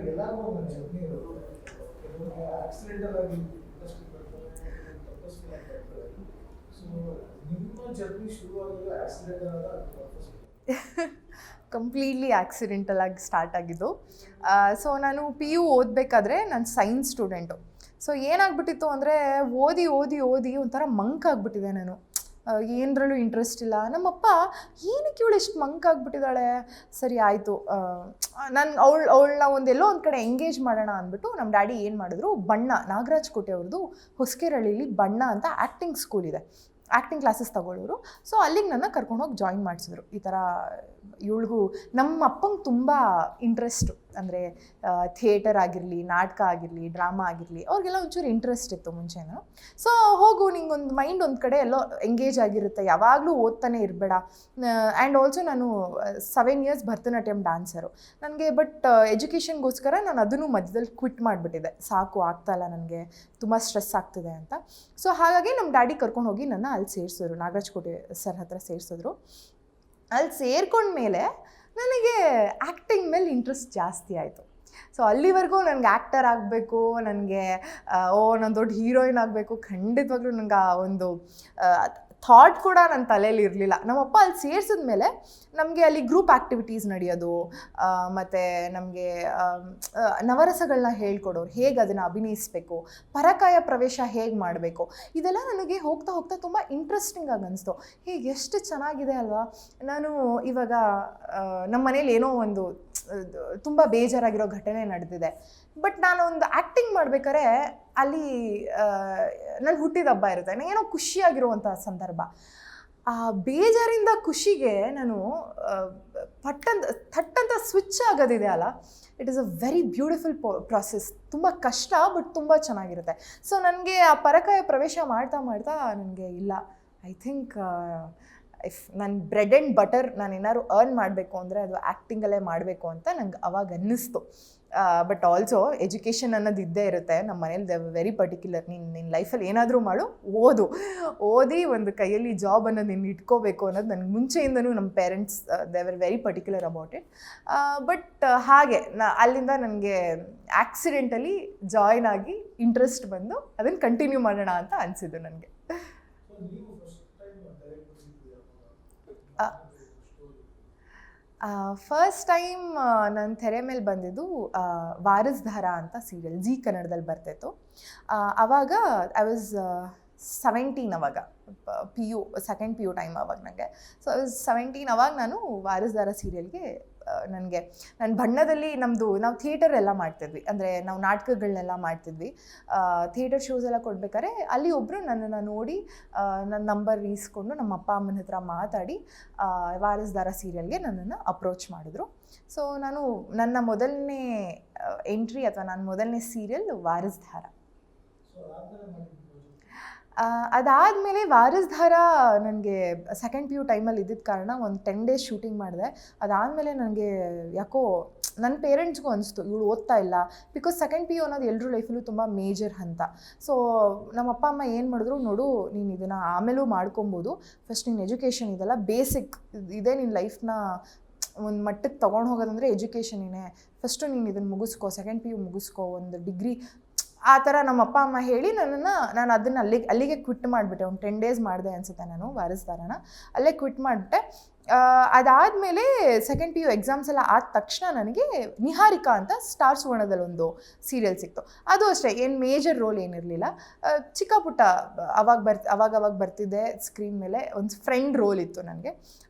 ಎಲ್ಲರಿಗೂ ಒಂದು ಜರ್ನಿ ಇರುತ್ತೆ. ಕೆಲವರಿಗೆ ಆಕ್ಸಿಡೆಂಟಲ್ ಆಗಿ ಇಂಡಸ್ಟ್ರಿ ಬರ್ತಾರೆ, ಪರ್ಪಸ್ಫುಲ್ ಆಗಿ ಬರ್ತಾರೆ. ಸೊ ನಿಮ್ಮ ಜರ್ನಿ ಶುರುವಾಗಲು ಆಕ್ಸಿಡೆಂಟಲ್ ಆದ ಪರ್ಪಸ್ಫುಲ್? ಕಂಪ್ಲೀಟ್ಲಿ ಆಕ್ಸಿಡೆಂಟಲ್ ಆಗಿ ಸ್ಟಾರ್ಟ್ ಆಗಿದ್ದು. ಸೊ ನಾನು PU ಓದಬೇಕಾದ್ರೆ ನಾನು ಸೈನ್ಸ್ ಸ್ಟೂಡೆಂಟು. ಸೊ ಏನಾಗ್ಬಿಟ್ಟಿತ್ತು ಅಂದರೆ ಓದಿ ಓದಿ ಓದಿ ಒಂಥರ ಮಂಕ್ ಆಗಿಬಿಟ್ಟಿದೆ ನಾನು. ಏನರಲ್ಲೂ ಇಂಟ್ರೆಸ್ಟ್ ಇಲ್ಲ. ನಮ್ಮಪ್ಪ ಏನಕ್ಕೆ ಇವಳು ಎಷ್ಟು ಮಂಕ್ ಆಗಿಬಿಟ್ಟಿದ್ದಾಳೆ, ಸರಿ ಆಯಿತು ನಾನು ಅವಳನ್ನ ಒಂದೆಲ್ಲೋ ಒಂದು ಕಡೆ ಎಂಗೇಜ್ ಮಾಡೋಣ ಅಂದ್ಬಿಟ್ಟು ನಮ್ಮ ಡ್ಯಾಡಿ ಏನು ಮಾಡಿದ್ರು, ಬಣ್ಣ ನಾಗರಾಜ್ ಕೋಟೆ ಅವ್ರದ್ದು ಹೊಸಕೆರಳ್ಳಿಲಿ ಬಣ್ಣ ಅಂತ ಆ್ಯಕ್ಟಿಂಗ್ ಸ್ಕೂಲ್ ಇದೆ, ಆ್ಯಕ್ಟಿಂಗ್ ಕ್ಲಾಸಸ್ ತಗೊಳ್ಳೋರು. ಸೊ ಅಲ್ಲಿಗೆ ನನ್ನ ಕರ್ಕೊಂಡೋಗಿ ಜಾಯಿನ್ ಮಾಡಿಸಿದ್ರು. ಈ ಥರ ಇವಳಿಗೂ ನಮ್ಮ ಅಪ್ಪಂಗೆ ತುಂಬ ಇಂಟ್ರೆಸ್ಟು, ಅಂದರೆ ಥಿಯೇಟರ್ ಆಗಿರಲಿ, ನಾಟಕ ಆಗಿರಲಿ, ಡ್ರಾಮಾ ಆಗಿರಲಿ, ಅವ್ರಿಗೆಲ್ಲ ಒಂಚೂರು ಇಂಟ್ರೆಸ್ಟ್ ಇತ್ತು ಮುಂಚೆನೂ. ಸೊ ಹೋಗು, ನಿಂಗೊಂದು ಮೈಂಡ್ ಒಂದು ಕಡೆ ಎಲ್ಲೋ ಎಂಗೇಜ್ ಆಗಿರುತ್ತೆ, ಯಾವಾಗಲೂ ಓದ್ತಾನೆ ಇರಬೇಡ. ಆ್ಯಂಡ್ ಆಲ್ಸೋ ನಾನು 7 years ಭರತನಾಟ್ಯಂ ಡ್ಯಾನ್ಸರು ನನಗೆ. ಬಟ್ ಎಜುಕೇಷನ್ಗೋಸ್ಕರ ನಾನು ಅದನ್ನು ಮಧ್ಯದಲ್ಲಿ ಕ್ವಿಟ್ ಮಾಡಿಬಿಟ್ಟಿದ್ದೆ. ಸಾಕು, ಆಗ್ತಾಯಿಲ್ಲ ನನಗೆ, ತುಂಬ ಸ್ಟ್ರೆಸ್ ಆಗ್ತಿದೆ ಅಂತ. ಸೊ ಹಾಗಾಗಿ ನಮ್ಮ ಡ್ಯಾಡಿ ಕರ್ಕೊಂಡು ಹೋಗಿ ನನ್ನ ಅಲ್ಲಿ ಸೇರಿಸಿದ್ರು, ನಾಗರಾಜ್ ಕೋಟೆ ಸರ್ ಹತ್ರ ಸೇರಿಸಿದ್ರು. ಅಲ್ಲಿ ಸೇರ್ಕೊಂಡ್ಮೇಲೆ ನನಗೆ ಆ್ಯಕ್ಟಿಂಗ್ ಮೇಲೆ ಇಂಟ್ರೆಸ್ಟ್ ಜಾಸ್ತಿ ಆಯಿತು. ಸೊ ಅಲ್ಲಿವರೆಗೂ ನನಗೆ ಆ್ಯಕ್ಟರ್ ಆಗಬೇಕು, ನನಗೆ ನಾನು ದೊಡ್ಡ ಹೀರೋಯಿನ್ ಆಗಬೇಕು, ಖಂಡಿತವಾಗ್ಲೂ ನನಗೆ ಆ ಒಂದು ಥಾಟ್ ಕೂಡ ನನ್ನ ತಲೆಯಲ್ಲಿ ಇರಲಿಲ್ಲ. ನಮ್ಮಪ್ಪ ಅಲ್ಲಿ ಸೇರಿಸಿದ ಮೇಲೆ ನಮಗೆ ಅಲ್ಲಿ ಗ್ರೂಪ್ ಆ್ಯಕ್ಟಿವಿಟೀಸ್ ನಡೆಯೋದು, ಮತ್ತು ನಮಗೆ ನವರಸಗಳನ್ನ ಹೇಳ್ಕೊಡೋರು, ಹೇಗೆ ಅದನ್ನು ಅಭಿನಯಿಸಬೇಕು, ಪರಕಾಯ ಪ್ರವೇಶ ಹೇಗೆ ಮಾಡಬೇಕು, ಇದೆಲ್ಲ ನನಗೆ ಹೋಗ್ತಾ ಹೋಗ್ತಾ ತುಂಬ ಇಂಟ್ರೆಸ್ಟಿಂಗ್ ಆಗಿ ಅನಿಸ್ತು. ಹೇಗೆ ಎಷ್ಟು ಚೆನ್ನಾಗಿದೆ ಅಲ್ವಾ. ನಾನು ಇವಾಗ ನಮ್ಮ ಮನೇಲಿ ಏನೋ ಒಂದು ತುಂಬ ಬೇಜಾರಾಗಿರೋ ಘಟನೆ ನಡೆದಿದೆ, ಬಟ್ ನಾನು ಒಂದು ಆ್ಯಕ್ಟಿಂಗ್ ಮಾಡ್ಬೇಕಾದ್ರೆ ಅಲ್ಲಿ ನನ್ನ ಹುಟ್ಟಿದ ಹಬ್ಬ ಇರುತ್ತೆ, ನನಗೇನೋ ಖುಷಿಯಾಗಿರುವಂಥ ಸಂದರ್ಭ. ಆ ಬೇಜಾರಿಂದ ಖುಷಿಗೆ ನಾನು ಥಟ್ಟಂತ ಸ್ವಿಚ್ ಆಗೋದಿದೆ ಅಲ್ಲ, it is a very beautiful process. ತುಂಬ ಕಷ್ಟ, ಬಟ್ ತುಂಬ ಚೆನ್ನಾಗಿರುತ್ತೆ. ಸೊ ನನಗೆ ಆ ಪರಕಾಯ ಪ್ರವೇಶ ಮಾಡ್ತಾ ಮಾಡ್ತಾ ನನಗೆ ಇಲ್ಲ, ಐ ಥಿಂಕ್ ಇಫ್ ನನ್ನ ಬ್ರೆಡ್ ಆ್ಯಂಡ್ ಬಟರ್ ನಾನು ಏನಾದ್ರು ಅರ್ನ್ ಮಾಡಬೇಕು ಅಂದರೆ ಅದು ಆ್ಯಕ್ಟಿಂಗಲ್ಲೇ ಮಾಡಬೇಕು ಅಂತ ನಂಗೆ ಅವಾಗ ಅನ್ನಿಸ್ತು. ಬಟ್ ಆಲ್ಸೋ ಎಜುಕೇಷನ್ ಅನ್ನೋದು ಇದ್ದೇ ಇರುತ್ತೆ. ನಮ್ಮ ಮನೇಲಿ ದೇ ವೆರಿ ಪರ್ಟಿಕ್ಯುಲರ್, ನಿನ್ನ ಲೈಫಲ್ಲಿ ಏನಾದರೂ ಮಾಡು, ಓದಿ ಒಂದು ಕೈಯಲ್ಲಿ ಜಾಬ್ ಅನ್ನೋದು ನೀನು ಇಟ್ಕೋಬೇಕು ಅನ್ನೋದು ನನಗೆ ಮುಂಚೆಯಿಂದನೂ ನಮ್ಮ parents they were very particular about it. But ಹಾಗೆ ಅಲ್ಲಿಂದ ನನಗೆ ಆ್ಯಕ್ಸಿಡೆಂಟಲಿ ಜಾಯ್ನ್ ಆಗಿ ಇಂಟ್ರೆಸ್ಟ್ ಬಂದು ಅದನ್ನು ಕಂಟಿನ್ಯೂ ಮಾಡೋಣ ಅಂತ ಅನಿಸಿದ್ದು ನನಗೆ. ಫಸ್ಟ್ ಟೈಮ್ ನನ್ನ ತೆರೆ ಮೇಲೆ ಬಂದಿದ್ದು ವಾರಸ್ದಾರ ಅಂತ ಸೀರಿಯಲ್ ಜಿ ಕನ್ನಡದಲ್ಲಿ ಬರ್ತಾಯಿತ್ತು. ಆವಾಗ ಐ ವಾಸ್ 17 ಅವಾಗ, PU ಸೆಕೆಂಡ್ PU ಟೈಮ್ ಅವಾಗ ನನಗೆ. ಸೊ ಐ ವಾಸ್ 17 ಅವಾಗ ನಾನು ವಾರಸ್ದಾರ ಸೀರಿಯಲ್ಗೆ ನನ್ನ ಬಣ್ಣದಲ್ಲಿ ನಾವು ಥಿಯೇಟರ್ ಎಲ್ಲ ಮಾಡ್ತಿದ್ವಿ, ಅಂದರೆ ನಾವು ನಾಟಕಗಳನ್ನೆಲ್ಲ ಮಾಡ್ತಿದ್ವಿ. ಥಿಯೇಟರ್ ಶೋಸ್ ಎಲ್ಲ ಕೊಡ್ಬೇಕಾದ್ರೆ ಅಲ್ಲಿ ಒಬ್ಬರು ನನ್ನನ್ನು ನೋಡಿ ನನ್ನ ನಂಬರ್ ಈಸ್ಕೊಂಡು ನಮ್ಮ ಅಪ್ಪ ಅಮ್ಮನ ಹತ್ರ ಮಾತಾಡಿ ವಾರಸ್ದಾರ ಸೀರಿಯಲ್ಗೆ ನನ್ನನ್ನು ಅಪ್ರೋಚ್ ಮಾಡಿದ್ರು. ಸೊ ನನ್ನ ಮೊದಲನೇ ಎಂಟ್ರಿ ಅಥವಾ ನನ್ನ ಮೊದಲನೇ ಸೀರಿಯಲ್ ವಾರಸ್ದಾರ. ಅದಾದಮೇಲೆ ವಾರಸ್ದಾರ ನನಗೆ ಸೆಕೆಂಡ್ PU ಟೈಮಲ್ಲಿ ಇದ್ದಿದ್ದ ಕಾರಣ ಒಂದು 10 days ಶೂಟಿಂಗ್ ಮಾಡಿದೆ. ಅದಾದಮೇಲೆ ನನಗೆ ಯಾಕೋ ನನ್ನ ಪೇರೆಂಟ್ಸ್ಗೂ ಅನಿಸ್ತು ಇವಳು ಓದ್ತಾ ಇಲ್ಲ, ಬಿಕಾಸ್ ಸೆಕೆಂಡ್ PU ಅನ್ನೋದು ಎಲ್ಲರೂ ಲೈಫಲ್ಲೂ ತುಂಬ ಮೇಜರ್ ಹಂತ. ಸೊ ನಮ್ಮ ಅಪ್ಪ ಅಮ್ಮ ಏನು ಮಾಡಿದ್ರು, ನೋಡು ನೀನು ಇದನ್ನು ಆಮೇಲೂ ಮಾಡ್ಕೊಬೋದು, ಫಸ್ಟ್ ನಿನ್ನ ಎಜುಕೇಷನ್ ಇದೆಲ್ಲ ಬೇಸಿಕ್ ಇದೇ, ನಿನ್ನ ಲೈಫ್ನ ಒಂದು ಮಟ್ಟಕ್ಕೆ ತೊಗೊಂಡು ಹೋಗೋದಂದರೆ ಎಜುಕೇಷನ್ನೇ, ಫಸ್ಟು ನೀನು ಇದನ್ನು ಮುಗಿಸ್ಕೋ, ಸೆಕೆಂಡ್ PU ಮುಗಿಸ್ಕೋ, ಒಂದು ಡಿಗ್ರಿ, ಆ ಥರ ನಮ್ಮ ಅಪ್ಪ ಅಮ್ಮ ಹೇಳಿ ನಾನು ಅದನ್ನು ಅಲ್ಲಿಗೆ ಕ್ವಿಟ್ ಮಾಡಿಬಿಟ್ಟೆ. ಒಂದು 10 days ಮಾಡಿದೆ ಅನಿಸುತ್ತೆ ನಾನು ವಾರಸ್ದಾರನ, ಅಲ್ಲೇ ಕ್ವಿಟ್ ಮಾಡಿಬಿಟ್ಟೆ. ಅದಾದಮೇಲೆ ಸೆಕೆಂಡ್ PU ಎಕ್ಸಾಮ್ಸ್ ಎಲ್ಲ ಆದ ತಕ್ಷಣ ನನಗೆ ನಿಹಾರಿಕಾ ಅಂತ ಸ್ಟಾರ್ ಸುವರ್ಣದಲ್ಲಿ ಒಂದು ಸೀರಿಯಲ್ ಸಿಕ್ತು. ಅದು ಅಷ್ಟೇ, ಏನು ಮೇಜರ್ ರೋಲ್ ಏನಿರಲಿಲ್ಲ, ಚಿಕ್ಕ ಪುಟ್ಟ ಅವಾಗ ಬರ್ತಿದ್ದೆ ಸ್ಕ್ರೀನ್ ಮೇಲೆ, ಒಂದು ಫ್ರೆಂಡ್ ರೋಲ್ ಇತ್ತು ನನಗೆ,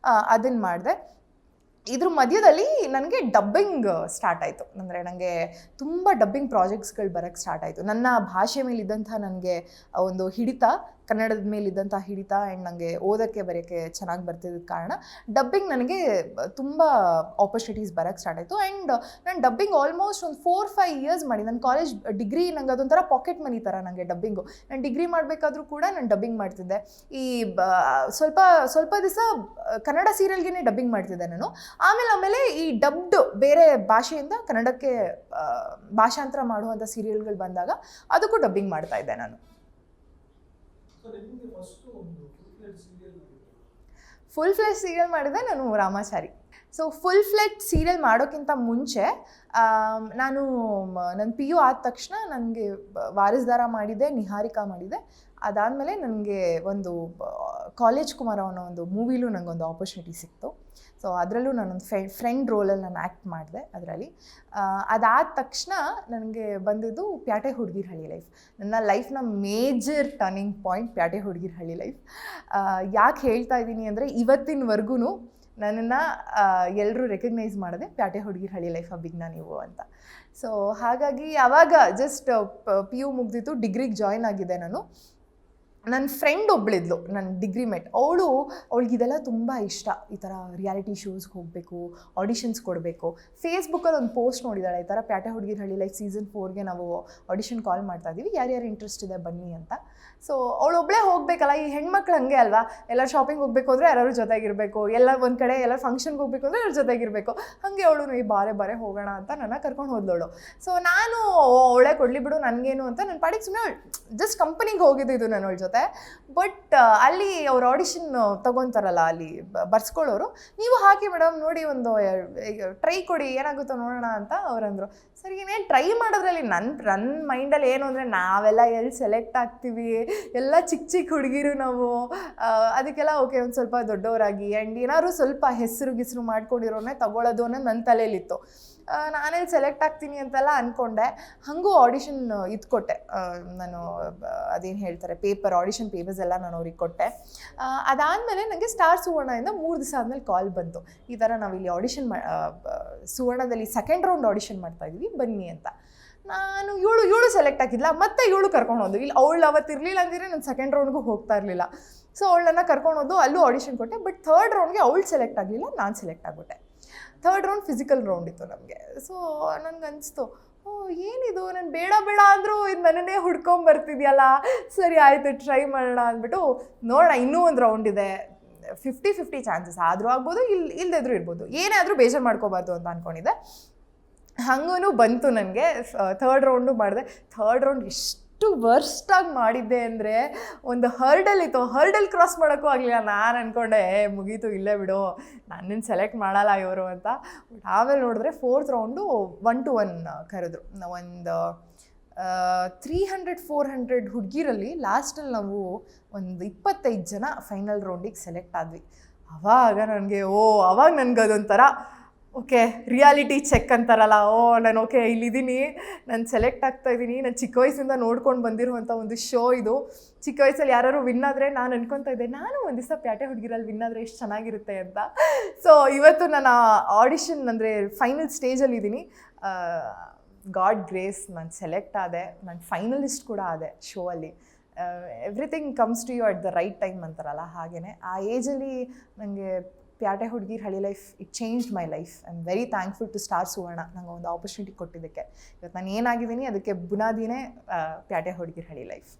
ಅದನ್ನು ಮಾಡಿದೆ. ಇದ್ರ ಮಧ್ಯದಲ್ಲಿ ನನಗೆ ಡಬ್ಬಿಂಗ್ ಸ್ಟಾರ್ಟ್ ಆಯಿತು. ಅಂದರೆ ನನಗೆ ತುಂಬ ಡಬ್ಬಿಂಗ್ ಪ್ರಾಜೆಕ್ಟ್ಸ್ಗಳು ಬರೋಕ್ಕೆ ಸ್ಟಾರ್ಟ್ ಆಯಿತು. ನನ್ನ ಭಾಷೆ ಮೇಲಿದ್ದಂಥ ನನಗೆ ಒಂದು ಹಿಡಿತ, ಕನ್ನಡದ ಮೇಲಿದ್ದಂಥ ಹಿಡಿತ, ಆ್ಯಂಡ್ ನನಗೆ ಓದೋಕ್ಕೆ ಬರೆಯೋಕ್ಕೆ ಚೆನ್ನಾಗಿ ಬರ್ತಿದ್ದ ಕಾರಣ ಡಬ್ಬಿಂಗ್ ನನಗೆ ತುಂಬ ಆಪರ್ಚುನಿಟೀಸ್ ಬರೋಕ್ಕೆ ಸ್ಟಾರ್ಟ್ ಆಯಿತು. ಆ್ಯಂಡ್ ನಾನು ಡಬ್ಬಿಂಗ್ ಆಲ್ಮೋಸ್ಟ್ ಒಂದು 4-5 years ಮಾಡಿ, ನನ್ನ ಕಾಲೇಜ್ ಡಿಗ್ರಿ ನಂಗೆ ಅದೊಂಥರ ಪಾಕೆಟ್ ಮನಿ ಥರ ನನಗೆ ಡಬ್ಬಿಂಗು. ನಾನು ಡಿಗ್ರಿ ಮಾಡಬೇಕಾದ್ರೂ ಕೂಡ ನಾನು ಡಬ್ಬಿಂಗ್ ಮಾಡ್ತಿದ್ದೆ. ಈ ಸ್ವಲ್ಪ ದಿವಸ ಕನ್ನಡ ಸೀರಿಯಲ್ಗೆ ಡಬ್ಬಿಂಗ್ ಮಾಡ್ತಿದ್ದೆ ನಾನು. ಆಮೇಲೆ ಈ ಡಬ್ಡ್ ಬೇರೆ ಭಾಷೆಯಿಂದ ಕನ್ನಡಕ್ಕೆ ಭಾಷಾಂತರ ಮಾಡುವಂಥ ಸೀರಿಯಲ್ಗಳು ಬಂದಾಗ ಅದಕ್ಕೂ ಡಬ್ಬಿಂಗ್ ಮಾಡ್ತಾ ಇದ್ದೆ ನಾನು. ಫುಲ್ ಫ್ಲೆಜ್ ಸೀರಿಯಲ್ ಮಾಡಿದೆ ನಾನು ರಾಮಾಚಾರಿ. ಸೊ ಫುಲ್ ಫ್ಲೆಡ್ ಸೀರಿಯಲ್ ಮಾಡೋಕ್ಕಿಂತ ಮುಂಚೆ ನಾನು ನನ್ನ ಪಿ ಯು ಆದ ತಕ್ಷಣ ನನಗೆ ವಾರಿಸ್ದಾರ ಮಾಡಿದೆ, ನಿಹಾರಿಕಾ ಮಾಡಿದೆ. ಅದಾದಮೇಲೆ ನನಗೆ ಒಂದು ಕಾಲೇಜ್ ಕುಮಾರ ಅನ್ನೋ ಒಂದು ಮೂವಿಲೂ ನನಗೊಂದು ಆಪರ್ಚುನಿಟಿ ಸಿಕ್ತು. ಸೊ ಅದರಲ್ಲೂ ನಾನೊಂದು ಫ್ರೆಂಡ್ ರೋಲಲ್ಲಿ ನಾನು ಆ್ಯಕ್ಟ್ ಮಾಡಿದೆ ಅದರಲ್ಲಿ. ಅದಾದ ತಕ್ಷಣ ನನಗೆ ಬಂದಿದ್ದು ಪ್ಯಾಟೆ ಹುಡುಗಿರ ಹಳ್ಳಿ ಲೈಫ್. ನನ್ನ ಲೈಫ್ನ major turning point ಪ್ಯಾಟೆ Hudugir Halli life. ಯಾಕೆ ಹೇಳ್ತಾ ಇದ್ದೀನಿ ಅಂದರೆ ಇವತ್ತಿನವರೆಗೂ ನನ್ನನ್ನು ಎಲ್ಲರೂ ರೆಕಗ್ನೈಸ್ ಮಾಡಿದೆ, ಪ್ಯಾಟೆ ಹುಡುಗಿರ ಹಳ್ಳಿ ಲೈಫ್ ಬಿಗ್ನ ನೀವು ಅಂತ. ಸೊ ಹಾಗಾಗಿ ಆವಾಗ ಜಸ್ಟ್ ಪಿ ಯು ಮುಗ್ದಿತ್ತು, ಡಿಗ್ರಿಗೆ ಜಾಯ್ನ್ ಆಗಿದೆ ನಾನು. ನನ್ನ ಫ್ರೆಂಡ್ ಒಬ್ಬಳಿದ್ಲು, ನನ್ನ ಡಿಗ್ರಿ ಮೇಟ್. ಅವಳಿಗಿದೆಲ್ಲ ತುಂಬ ಇಷ್ಟ, ಈ ಥರ ರಿಯಾಲಿಟಿ ಶೋಸ್ಗೆ ಹೋಗಬೇಕು, ಆಡಿಷನ್ಸ್ ಕೊಡಬೇಕು. ಫೇಸ್ಬುಕ್ಕಲ್ಲಿ ಒಂದು ಪೋಸ್ಟ್ ನೋಡಿದಾಳೆ, ಈ ಥರ ಪ್ಯಾಟೆ ಹುಡುಗಿರ ಹಳ್ಳಿ ಲೈಫ್ ಸೀಸನ್ 4ಗೆ ನಾವು ಆಡಿಷನ್ ಕಾಲ್ ಮಾಡ್ತಾ ಇದ್ದೀವಿ, ಯಾರ್ಯಾರು ಇಂಟ್ರೆಸ್ಟ್ ಇದೆ ಬನ್ನಿ ಅಂತ. ಸೊ ಅವಳೊಬ್ಬಳೇ ಹೋಗಬೇಕಲ್ಲ, ಈ ಹೆಣ್ಮಕ್ಳು ಹಂಗೆ ಅಲ್ವಾ, ಎಲ್ಲರೂ ಶಾಪಿಂಗ್ ಹೋಗಬೇಕು ಅಂದರೆ ಯಾರು ಜೊತೆಗಿರಬೇಕು, ಎಲ್ಲ ಒಂದು ಕಡೆ ಎಲ್ಲ ಫಂಕ್ಷನ್ಗೆ ಹೋಗಬೇಕು ಅಂದರೆ ಅವ್ರ ಜೊತೆಗಿರಬೇಕು. ಹಾಗೆ ಅವಳು ಈ ಬಾರೆ ಹೋಗೋಣ ಅಂತ ನನ್ನ ಕರ್ಕೊಂಡು ಹೋದವಳು. ಸೊ ನಾನು ಅವಳೇ ಕೊಡಲಿ ಬಿಡು ನನಗೇನು ಅಂತ ನನ್ನ ಪಾಡಿಗೆ ಸುಮ್ಮನೆ ಜಸ್ಟ್ ಕಂಪನಿಗೆ ಹೋಗಿದ್ದು ನಾನು ಅವಳ ಜೊತೆ. ಬಟ್ ಅಲ್ಲಿ ಅವ್ರು ಆಡಿಷನ್ ತೊಗೊತಾರಲ್ಲ, ಅಲ್ಲಿ ಬರ್ಸ್ಕೊಳ್ಳೋರು, ನೀವು ಹಾಕಿ ಮೇಡಮ್ ನೋಡಿ, ಒಂದು ಟ್ರೈ ಕೊಡಿ ಏನಾಗುತ್ತೋ ನೋಡೋಣ ಅಂತ ಅವ್ರಂದರು. ಸರಿ ಇನ್ನೇನು ಟ್ರೈ ಮಾಡೋದ್ರಲ್ಲಿ ನನ್ನ ಮೈಂಡಲ್ಲಿ ಏನು ಅಂದರೆ ನಾವೆಲ್ಲ ಎಲ್ಲಿ ಸೆಲೆಕ್ಟ್ ಆಗ್ತೀವಿ, ಎಲ್ಲ ಚಿಕ್ಕ ಹುಡುಗಿರು ನಾವು, ಅದಕ್ಕೆಲ್ಲ ಓಕೆ ಒಂದು ಸ್ವಲ್ಪ ದೊಡ್ಡವರಾಗಿ ಆ್ಯಂಡ್ ಏನಾದ್ರು ಸ್ವಲ್ಪ ಹೆಸರು ಮಾಡ್ಕೊಂಡಿರೋನೇ ತಗೊಳ್ಳೋದು ಅನ್ನೋದು ನನ್ನ ತಲೆಯಲ್ಲಿತ್ತು. ನಾನೆಲ್ಲಿ ಸೆಲೆಕ್ಟ್ ಆಗ್ತೀನಿ ಅಂತೆಲ್ಲ ಅಂದ್ಕೊಂಡೆ. ಹಾಗೂ ಆಡಿಷನ್ ಇದು ಕೊಟ್ಟೆ ನಾನು, ಅದೇನು ಹೇಳ್ತಾರೆ ಆಡಿಷನ್ ಪೇಪರ್ಸ್ ಎಲ್ಲ ನಾನು ಅವ್ರಿಗೆ ಕೊಟ್ಟೆ. ಅದಾದಮೇಲೆ ನನಗೆ ಸ್ಟಾರ್ ಸುವರ್ಣದಿಂದ 3 ದಿವಸ ಆದಮೇಲೆ ಕಾಲ್ ಬಂತು, ಈ ಥರ ನಾವಿಲ್ಲಿ ಆಡಿಷನ್ ಸುವರ್ಣದಲ್ಲಿ ಸೆಕೆಂಡ್ ರೌಂಡ್ ಆಡಿಷನ್ ಮಾಡ್ತಾಯಿದ್ವಿ ಬನ್ನಿ ಅಂತ. ನಾನು ಇವಳು ಸೆಲೆಕ್ಟ್ ಆಗಿಲ್ಲ, ಮತ್ತೆ ಇವಳು ಕರ್ಕೊಂಡು ಹೋದು. ಇಲ್ಲಿ ಅವಳು ಅವತ್ತಿರಲಿಲ್ಲ ಅಂದಿದ್ರೆ ನಾನು ಸೆಕೆಂಡ್ ರೌಂಡ್ಗೂ ಹೋಗ್ತಾ ಇರಲಿಲ್ಲ. ಸೊ ಅವಳನ್ನ ಕರ್ಕೊಂಡು ಹೋದು, ಅಲ್ಲೂ ಆಡಿಷನ್ ಕೊಟ್ಟೆ. ಬಟ್ ಥರ್ಡ್ ರೌಂಡ್ಗೆ ಅವಳು ಸೆಲೆಕ್ಟ್ ಆಗಲಿಲ್ಲ, ನಾನು ಸೆಲೆಕ್ಟ್ ಆಗಿಬಿಟ್ಟೆ. ಥರ್ಡ್ ರೌಂಡ್ ಫಿಸಿಕಲ್ ರೌಂಡ್ ಇತ್ತು ನಮಗೆ. ಸೊ ನನಗೆ ಅನಿಸ್ತು, ಏನಿದು, ನಾನು ಬೇಡ ಅಂದರೂ ಇದು ನನ್ನನ್ನೇ ಹುಡ್ಕೊಂಬರ್ತಿದ್ಯಲ್ಲ, ಸರಿ ಆಯಿತು ಟ್ರೈ ಮಾಡೋಣ ಅಂದ್ಬಿಟ್ಟು ನೋಡೋಣ, ಇನ್ನೂ ಒಂದು ರೌಂಡ್ ಇದೆ, 50-50 ಚಾನ್ಸಸ್ ಆದರೂ ಆಗ್ಬೋದು, ಇಲ್ಲದಿದ್ರೂ ಇರ್ಬೋದು, ಏನೇ ಆದರೂ ಬೇಜಾರು ಮಾಡ್ಕೋಬಾರ್ದು ಅಂತ ಅಂದ್ಕೊಂಡಿದ್ದೆ. ಹಂಗೂ ಬಂತು ನನಗೆ. ಥರ್ಡ್ ರೌಂಡು ಮಾಡಿದೆ. ಥರ್ಡ್ ರೌಂಡ್ ಎಷ್ಟು ವರ್ಸ್ಟಾಗಿ ಮಾಡಿದ್ದೆ ಅಂದರೆ, ಒಂದು ಹರ್ಡಲ್ ಇತ್ತು, ಹರ್ಡಲ್ ಕ್ರಾಸ್ ಮಾಡೋಕ್ಕೂ ಆಗಲಿಲ್ಲ. ನಾನು ಅಂದ್ಕೊಂಡೆ ಮುಗೀತು, ಇಲ್ಲೇ ಬಿಡು, ನನ್ನನ್ನು ಸೆಲೆಕ್ಟ್ ಮಾಡಲ್ಲ ಇವರು ಅಂತ. ಬಟ್ ಆಮೇಲೆ ನೋಡಿದ್ರೆ 4th ರೌಂಡು 1-1 ಕರೆದ್ರು. ಒಂದು 300-400 ಹುಡುಗಿರಲ್ಲಿ ಲಾಸ್ಟಲ್ಲಿ ನಾವು ಒಂದು 25 ಜನ ಫೈನಲ್ ರೌಂಡಿಗೆ ಸೆಲೆಕ್ಟ್ ಆದ್ವಿ. ಆವಾಗ ನನಗದೊಂಥರ ಓಕೆ ರಿಯಾಲಿಟಿ ಚೆಕ್ ಅಂತಾರಲ್ಲ, ನಾನು ಓಕೆ ಇಲ್ಲಿದ್ದೀನಿ, ನಾನು ಸೆಲೆಕ್ಟ್ ಆಗ್ತಾಯಿದ್ದೀನಿ. ನಾನು ಚಿಕ್ಕ ವಯಸ್ಸಿಂದ ನೋಡ್ಕೊಂಡು ಬಂದಿರುವಂಥ ಒಂದು ಶೋ ಇದು. ಚಿಕ್ಕ ವಯಸ್ಸಲ್ಲಿ ಯಾರು ವಿನ್ ಆದರೆ ನಾನು ಅನ್ಕೊತಾ ಇದ್ದೆ, ನಾನು ಒಂದು ದಿವಸ ಪ್ಯಾಟೆ ಹುಡುಗಿರಲ್ಲಿ ವಿನ್ ಆದರೆ ಎಷ್ಟು ಚೆನ್ನಾಗಿರುತ್ತೆ ಅಂತ. ಸೊ ಇವತ್ತು ನಾನು ಆಡಿಷನ್ ಅಂದರೆ ಫೈನಲ್ ಸ್ಟೇಜಲ್ಲಿದ್ದೀನಿ. ಗಾಡ್ ಗ್ರೇಸ್, ನಾನು ಸೆಲೆಕ್ಟ್ ಆದೆ, ನಾನು ಫೈನಲಿಸ್ಟ್ ಕೂಡ ಆದೆ ಶೋ ಅಲ್ಲಿ. Everything comes to you at the right time ಅಂತಾರಲ್ಲ, ಹಾಗೆಯೇ ಆ ಏಜಲ್ಲಿ ನನಗೆ Pyate Hudugir Halli life it changed my life. I am very thankful to Star Suvarna ನನಗೆ ಒಂದು ಆಪರ್ಚುನಿಟಿ ಕೊಟ್ಟಿದ್ದಕ್ಕೆ. ಇವತ್ತು ನಾನು ಏನಾಗಿದ್ದೀನಿ ಅದಕ್ಕೆ ಬುನಾದಿನೇ ಪ್ಯಾಟೆ ಹುಡುಗಿರ ಹಳ್ಳಿ ಲೈಫ್.